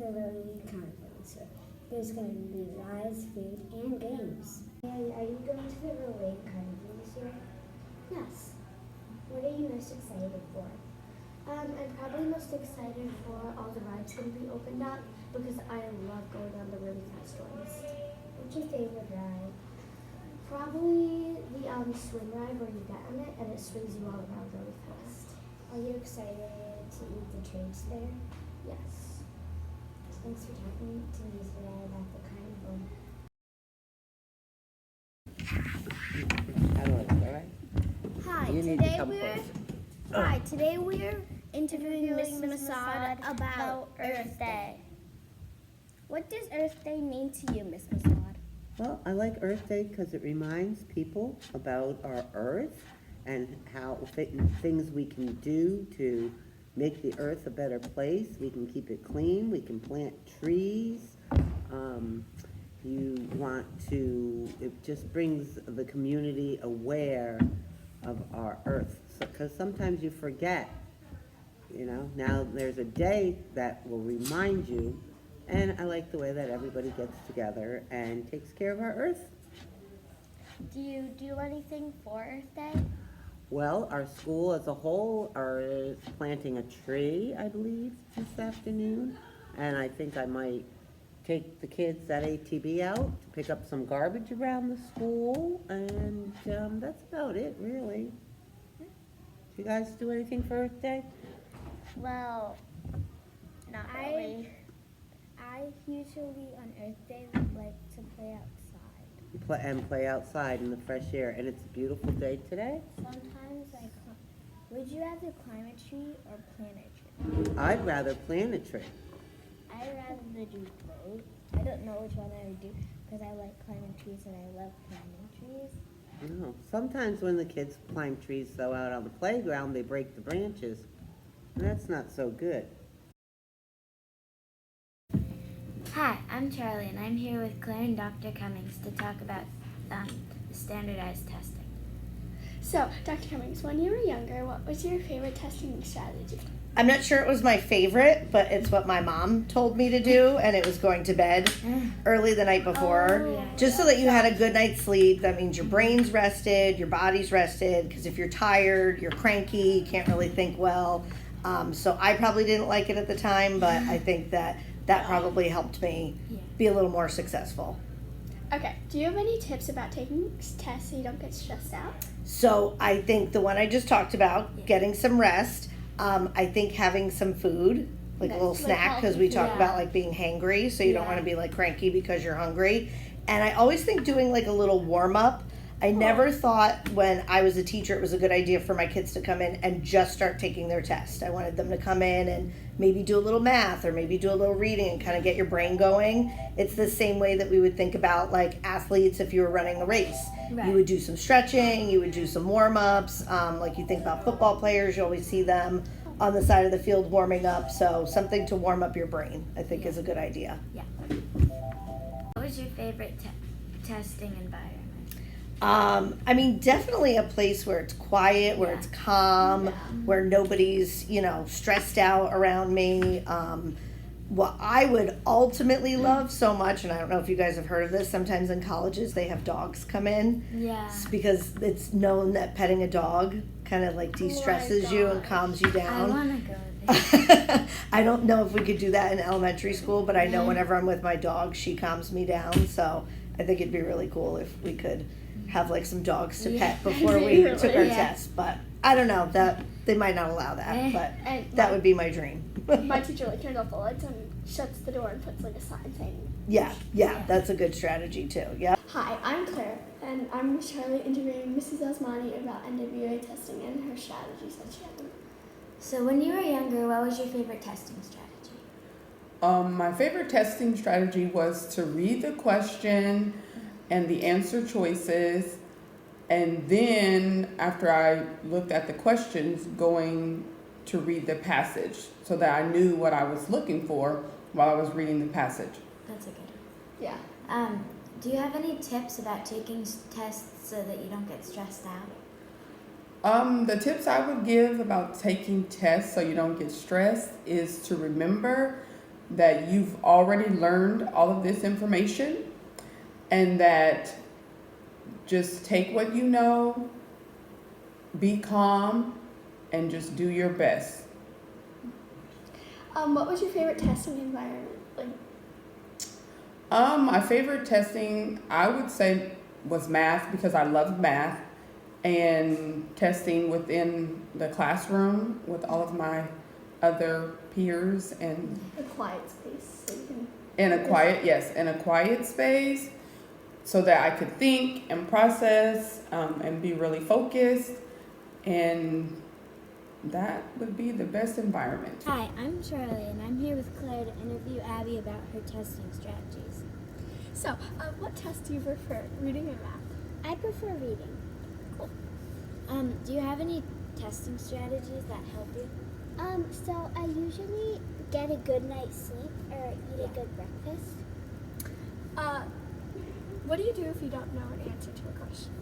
the Rowayton Carnival. So there's going to be rides, food, and games. Are you going to the Rowayton Carnival this year? Yes. What are you most excited for? I'm probably most excited for all the rides going to be opened up because I love going on the really fast ones. What's your favorite ride? Probably the swing ride where you get on it and it swings you all around really fast. Are you excited to eat the treats there? Yes. Thanks for talking to me today about the carnival. Today we're interviewing Miss Masad about Earth Day. What does Earth Day mean to you, Miss Masad? Well, I like Earth Day because it reminds people about our Earth and how things we can do to make the Earth a better place. We can keep it clean. We can plant trees. It just brings the community aware of our Earth. Because sometimes you forget, now there's a day that will remind you. And I like the way that everybody gets together and takes care of our Earth. Do you do anything for Earth Day? Well, our school as a whole is planting a tree, I believe, this afternoon. And I think I might take the kids at ATB out to pick up some garbage around the school. And that's about it, really. Do you guys do anything for Earth Day? Well, not really. I usually on Earth Day would like to play outside. Play outside in the fresh air. And it's a beautiful day today. Sometimes would you rather climb a tree or plant a tree? I'd rather plant a tree. I'd rather do both. I don't know which one I would do because I like climbing trees and I love planting trees. No. Sometimes when the kids climb trees, though, out on the playground, they break the branches. And that's not so good. Hi, I'm Charlie, and I'm here with Claire and Dr. Cummings to talk about the standardized testing. So, Dr. Cummings, when you were younger, what was your favorite testing strategy? I'm not sure it was my favorite, but it's what my mom told me to do, and it was going to bed early the night before, just so that you had a good night's sleep. That means your brain's rested, your body's rested, because if you're tired, you're cranky, you can't really think well. So I probably didn't like it at the time, but I think that probably helped me be a little more successful. Okay, do you have any tips about taking tests so you don't get stressed out? So I think the one I just talked about, getting some rest, I think having some food, like a little snack, because we talk about like being hangry, so you don't want to be like cranky because you're hungry. And I always think doing like a little warm up. I never thought when I was a teacher it was a good idea for my kids to come in and just start taking their test. I wanted them to come in and maybe do a little math or maybe do a little reading and kind of get your brain going. It's the same way that we would think about like athletes if you were running a race. Right. You would do some stretching, you would do some warm-ups. Like you think about football players, you always see them on the side of the field warming up. So something to warm up your brain, I think, is a good idea. Yeah. What was your favorite testing environment? I mean, definitely a place where it's quiet, where it's calm, where nobody's, stressed out around me. What I would ultimately love so much, and I don't know if you guys have heard of this, sometimes in colleges they have dogs come in. Yeah. Because it's known that petting a dog kind of like de-stresses you and calms you down. I want to go there. I don't know if we could do that in elementary school, but I know whenever I'm with my dog, she calms me down. So I think it'd be really cool if we could have like some dogs to pet before we took our test. But I don't know, that they might not allow that, but that would be my dream. My teacher turns off the lights and shuts the door and puts like a sign saying yeah, that's a good strategy too. Yeah. Hi, I'm Claire, and I'm Charlie interviewing Mrs. Osmani about NWA testing and her strategies that she had. So when you were younger, what was your favorite testing strategy? My favorite testing strategy was to read the question and the answer choices, and then after I looked at the questions, going to read the passage so that I knew what I was looking for while I was reading the passage. That's a good one. Yeah. Do you have any tips about taking tests so that you don't get stressed out? The tips I would give about taking tests so you don't get stressed is to remember that you've already learned all of this information and that just take what you know, be calm, and just do your best. What was your favorite testing environment? My favorite testing, I would say, was math because I loved math, and testing within the classroom with all of my other peers and A quiet space. So you can in a quiet space so that I could think and process and be really focused, and that would be the best environment. Hi, I'm Charlie, and I'm here with Claire to interview Abby about her testing strategies. So, what test do you prefer, reading or math? I prefer reading. Cool. Do you have any testing strategies that help you? So I usually get a good night's sleep or eat a good breakfast. What do you do if you don't know an answer to a question?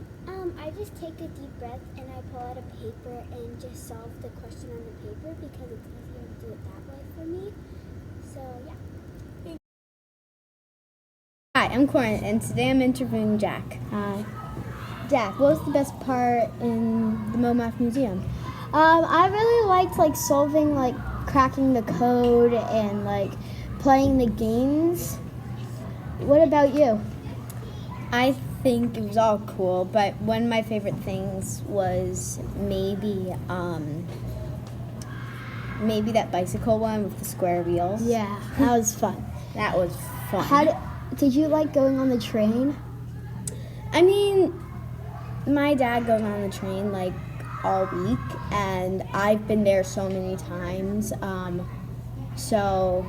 I just take a deep breath and I pull out a paper and just solve the question on the paper because it's easier to do it that way for me. So yeah. Hi, I'm Corin, and today I'm interviewing Jack. Hi. Jack, what was the best part in the MoMath Museum? I really liked solving cracking the code and playing the games. What about you? I think it was all cool, but one of my favorite things was maybe that bicycle one with the square wheels. Yeah, that was fun. That was fun. Did you like going on the train? I mean, my dad goes on the train all week, and I've been there so many times. So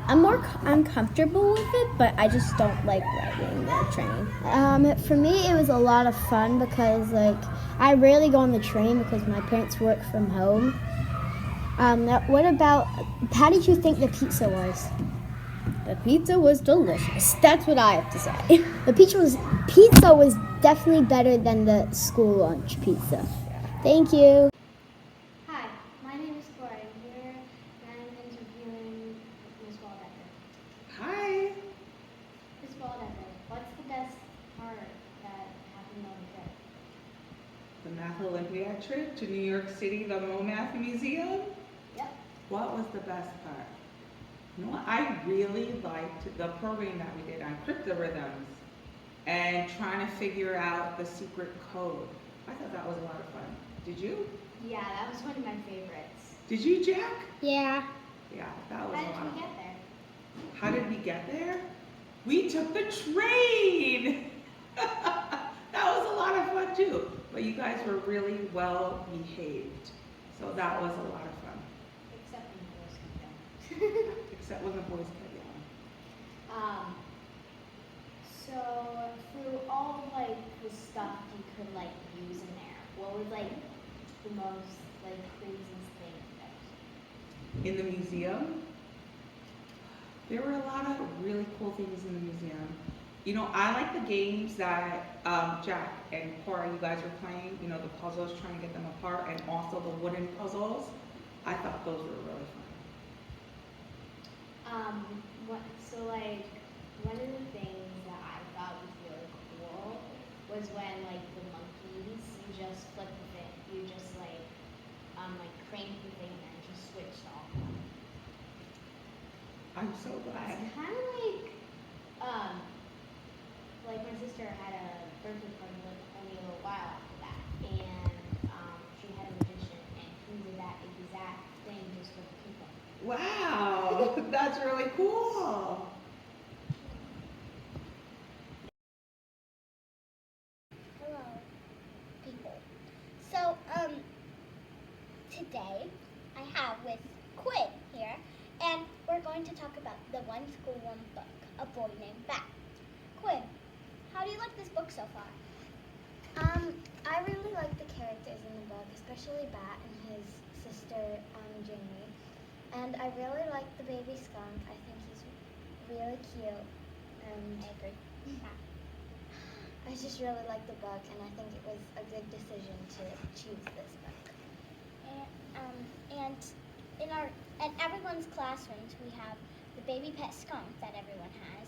I'm comfortable with it, but I just don't like riding the train. For me, it was a lot of fun because I rarely go on the train because my parents work from home. How did you think the pizza was? The pizza was delicious. That's what I have to say. The pizza was definitely better than the school lunch pizza. Thank you. Hi, my name is Cora. I'm here and I'm interviewing Ms. Waldecker. Hi. Ms. Waldecker, what's the best part that happened on the trip? The Math Olympiad trip to New York City, the MoMath Museum? Yep. What was the best part? You know what? I really liked the program that we did on cryptorhythms and trying to figure out the secret code. I thought that was a lot of fun. Did you? Yeah, that was one of my favorites. Did you, Jack? Yeah. Yeah, that was How a did lot of we fun. get there? How did we get there? We took the train! That was a lot of fun too. But you guys were really well behaved. So that was a lot of fun. Except when the boys come down. Except when the boys kept yelling. So through all the stuff you could use in there, what was the most craziest thing about? In the museum, there were a lot of really cool things in the museum. You know, I like the games that Jack and Cora, you guys were playing, you know, the puzzles, trying to get them apart, and also the wooden puzzles. I thought those were really fun. One of the things that I thought was really cool was when the monkeys, you just flip the thing, you just crank the thing and then it just switched off. I'm so glad. It's kind of my sister had a birthday party only a little while after that, and she had a magician, and he did that exact thing just with people. Wow, that's really cool. Hello, people. So, today I have with Quinn here, and we're going to talk about the One School, One Book, A Boy Named Bat. Quinn, how do you like this book so far? I really like the characters in the book, especially Bat and his sister, Jamie. And I really like the baby skunk. I think he's really cute. And I agree. I just really like the book, and I think it was a good decision to choose this book. And in everyone's classrooms, we have the baby pet skunk that everyone has.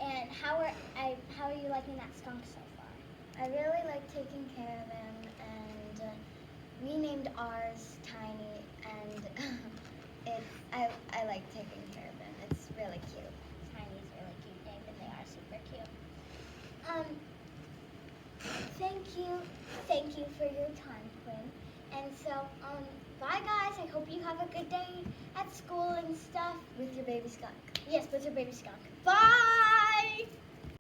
And how are you liking that skunk so far? I really like taking care of him, and we named ours Tiny, and I like taking care of him. It's really cute. Tiny's a really cute name, and they are super cute. Thank you for your time, Quinn. And so, bye guys. I hope you have a good day at school and stuff. With your baby skunk. Yes, with your baby skunk. Bye!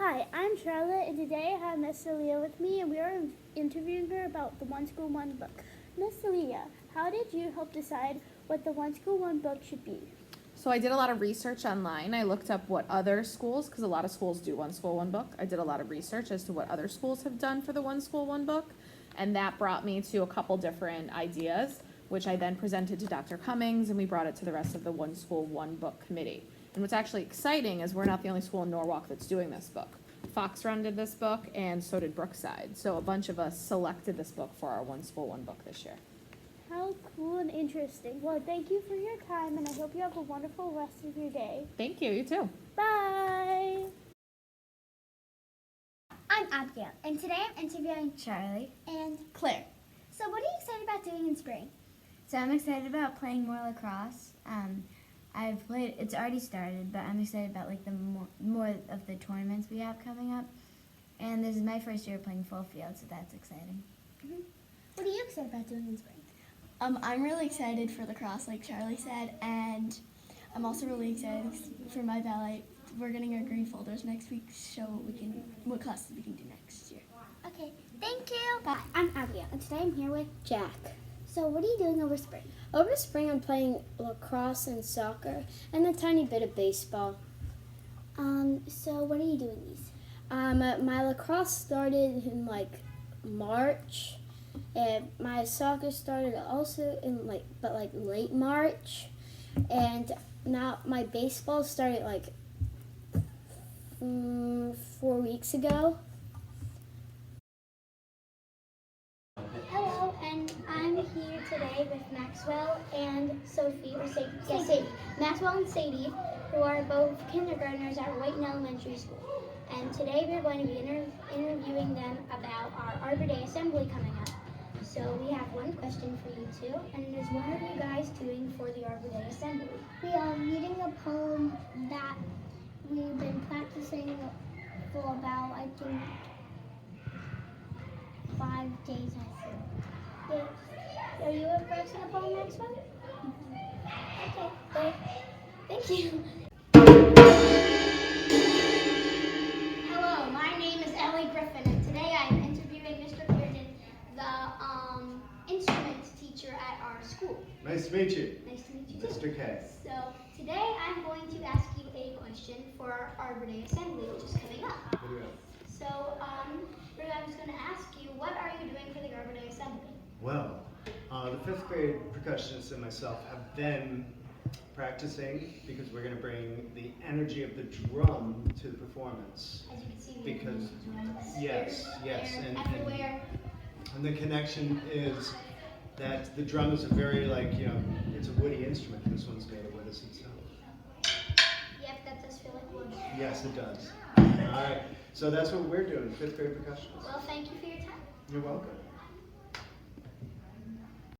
Hi, I'm Charlotte, and today I have Miss Celia with me, and we are interviewing her about the One School One book. Miss Celia, how did you help decide what the One School One book should be? So I did a lot of research online. I looked up what other schools, because a lot of schools do One School One book. I did a lot of research as to what other schools have done for the One School One book, and that brought me to a couple different ideas, which I then presented to Dr. Cummings, and we brought it to the rest of the One School One book committee. And what's actually exciting is we're not the only school in Norwalk that's doing this book. Fox Run did this book, and so did Brookside. So a bunch of us selected this book for our One School One book this year. How cool and interesting. Well, thank you for your time, and I hope you have a wonderful rest of your day. Thank you, you too. Bye! I'm Abigail, and today I'm interviewing Charlie. and Claire. So what are you excited about doing in spring? So I'm excited about playing more lacrosse. I've played, it's already started, but I'm excited about like the more of the tournaments we have coming up. And this is my first year playing full field, so that's exciting. What are you excited about doing in spring? I'm really excited for lacrosse, like Charlie said, and I'm also really excited for my ballet. We're getting our green folders next week to show what classes we can do next year. Okay, thank you. Bye. I'm Abigail, and today I'm here with Jack. So what are you doing over spring? Over spring, I'm playing lacrosse and soccer and a tiny bit of baseball. So what are you doing these? My lacrosse started in like March, and my soccer started also in late March, and now my baseball started like 4 weeks ago. Hello, and I'm here today with Maxwell and Sophie, or Sadie. Maxwell and Sadie, who are both kindergartners at Rowayton Elementary School. And today we're going to be interviewing them about our Arbor Day Assembly coming up. So we have one question for you two, and it is, what are you guys doing for the Arbor Day Assembly? We are reading a poem that we've been practicing for about, I think, 5 days, I think. Yes. Are you practicing a poem, Maxwell? Okay, well, thank you. Hello, my name is Ellie Griffin, and today I am interviewing Mr. Bearden, the instrument teacher at our school. Nice to meet you. Nice to meet you too. Mr. K. So today I'm going to ask you a question for our Arbor Day Assembly, which is coming up. What do you have? So I'm just going to ask you, what are you doing for the Arbor Day Assembly? Well, the 5th grade percussionist and myself have been practicing because we're going to bring the energy of the drum to the performance. As you can see, we Because, have yes, everywhere. and the connection is that the drum is a very, it's a woody instrument. This one's made of wood itself. Yep, that does feel like wood. Yes, it does. All right, so that's what we're doing, 5th grade percussionists. Well, thank you for your time. You're welcome.